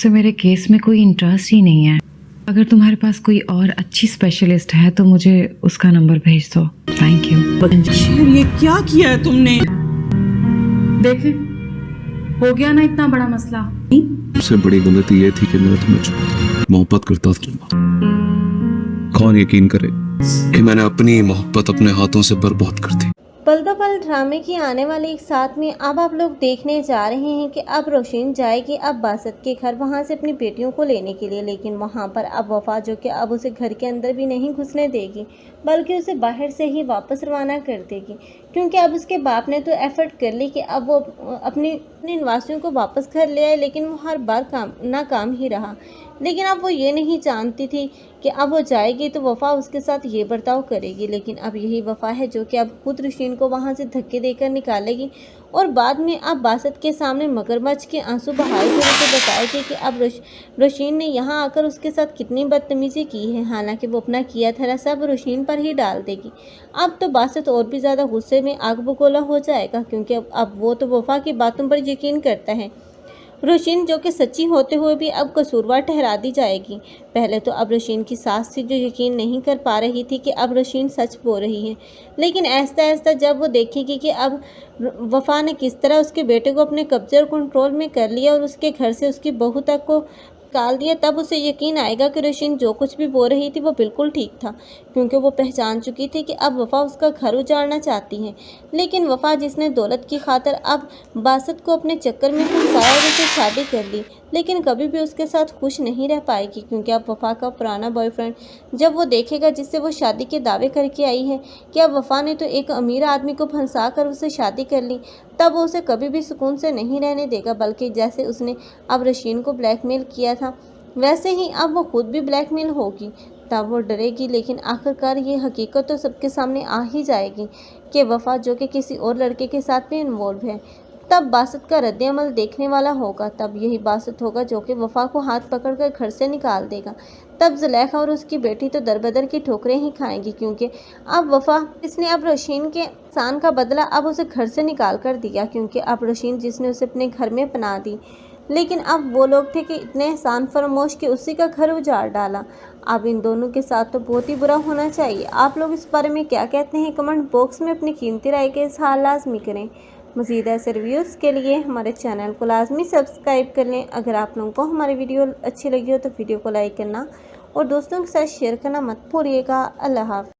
उसे मेरे केस में कोई इंटरेस्ट ही नहीं है। अगर तुम्हारे पास कोई और अच्छी स्पेशलिस्ट है तो मुझे उसका नंबर भेज दो। Thank you. शेर, ये क्या किया है तुमने? देखे, हो गया ना इतना बड़ा मसला। सबसे बड़ी गलती ये थी कि मैंने तुम्हें मोहब्बत करता था। कौन यकीन करे कि मैंने अपनी मोहब्बत अपने हाथों से बर्बाद कर दी। पल दो पल ड्रामे की आने वाले एक साथ में अब आप लोग देखने जा रहे हैं कि अब रोशिन जाएगी अब बासत के घर, वहां से अपनी बेटियों को लेने के लिए। लेकिन वहां पर अब वफा जो कि अब उसे घर के अंदर भी नहीं घुसने देगी बल्कि उसे बाहर से ही वापस रवाना कर देगी, क्योंकि अब उसके बाप ने तो एफर्ट कर ली कि अब वो अपने निवासियों को वापस घर ले आए, लेकिन वो हर बार नाकाम ही रहा। लेकिन अब वो ये नहीं जानती थी कि अब वो जाएगी तो वफ़ा उसके साथ ये बर्ताव करेगी। लेकिन अब यही वफ़ा है जो कि अब खुद रोशिन को वहाँ से धक्के देकर निकालेगी और बाद में अब बासत के सामने मगरमच्छ के आंसू बहाए हुए उसे बताएगी कि अब रोशिन ने यहाँ आकर उसके साथ कितनी बदतमीज़ी की है। हालांकि वो अपना किया था सब रोशिन पर ही डाल देगी। अब तो बासत और भी ज़्यादा गुस्से में आग बगोला हो जाएगा, क्योंकि अब वो तो वफ़ा की बातों पर यकीन करता है। रोशिन जो कि सच्ची होते हुए भी अब कसूरवार ठहरा दी जाएगी। पहले तो अब रोशिन की सास थी जो यकीन नहीं कर पा रही थी कि अब रोशिन सच बोल रही है, लेकिन ऐसा ऐसा जब वो देखेगी कि अब वफ़ा ने किस तरह उसके बेटे को अपने कब्जे और कंट्रोल में कर लिया और उसके घर से उसकी बहू तक को निकाल दिया, तब उसे यकीन आएगा कि रोशिन जो कुछ भी बोल रही थी वो बिल्कुल ठीक था, क्योंकि वो पहचान चुकी थी कि अब वफ़ा उसका घर उजाड़ना चाहती है। लेकिन वफ़ा जिसने दौलत की खातिर अब बासत को अपने चक्कर में फंसाया और उससे शादी कर ली, लेकिन कभी भी उसके साथ खुश नहीं रह पाएगी, क्योंकि अब वफ़ा का पुराना बॉयफ्रेंड जब वो देखेगा जिससे वो शादी के दावे करके आई है कि अब वफ़ा ने तो एक अमीर आदमी को फंसा कर उससे शादी कर ली, तब वो उसे कभी भी सुकून से नहीं रहने देगा, बल्कि जैसे उसने अब रोशिन को ब्लैकमेल किया था वैसे ही अब वो खुद भी ब्लैकमेल होगी। तब वो डरेगी, लेकिन आखिरकार ये हकीकत तो सबके सामने आ ही जाएगी कि वफ़ा जो कि किसी और लड़के के साथ भी इन्वॉल्व है। तब बासत का रद्द-ए-अमल देखने वाला होगा। तब यही बासत होगा जो कि वफ़ा को हाथ पकड़कर घर से निकाल देगा। तब ज़ुलेखा और उसकी बेटी तो दरबदर की ठोकरें ही खाएंगी, क्योंकि अब वफ़ा इसने अब रोशिन के एहसान का बदला अब उसे घर से निकाल कर दिया, क्योंकि अब रोशिन जिसने उसे अपने घर में पनाह दी, लेकिन अब वो लोग थे कि इतने एहसान फरामोश कि उसी का घर उजाड़ डाला। अब इन दोनों के साथ तो बहुत ही बुरा होना चाहिए। आप लोग इस बारे में क्या कहते हैं? कमेंट बॉक्स में अपनी कीमती राय के इज़हार लाजमी करें। मज़ीद ऐसे रिव्यूज़ के लिए हमारे चैनल को लाजमी सब्सक्राइब कर लें। अगर आप लोगों को हमारी वीडियो अच्छी लगी हो तो वीडियो को लाइक करना और दोस्तों के साथ शेयर करना मत भूलिएगा। अल्लाह हाफ़िज़।